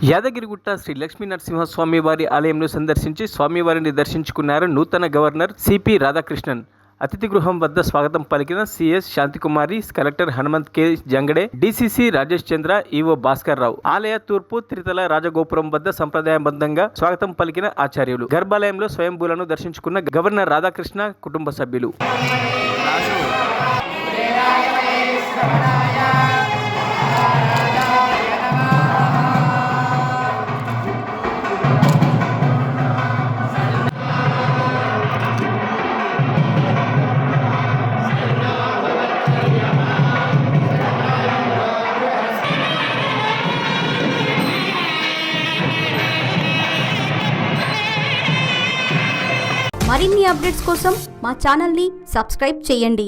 యాదగిరిగుట్ట శ్రీ లక్ష్మీ నరసింహస్వామి వారి ఆలయంలో సందర్శించి స్వామివారిని దర్శించుకున్నారు నూతన గవర్నర్ సిపి రాధాకృష్ణన్. అతిథి గృహం వద్ద స్వాగతం పలికిన CS Shantikumari, collector Hanumanth K Jangade, DCC Rajesh Chandra, EO Bhaskar Rao. ఆలయ తూర్పు త్రితల రాజగోపురం వద్ద సంప్రదాయబద్ధంగా స్వాగతం పలికిన ఆచార్యులు. గర్భాలయంలో స్వయంభూలను దర్శించుకున్న గవర్నర్ రాధాకృష్ణ కుటుంబ సభ్యులు. మరిన్ని అప్డేట్స్ కోసం మా ఛానల్ని సబ్స్క్రైబ్ చేయండి.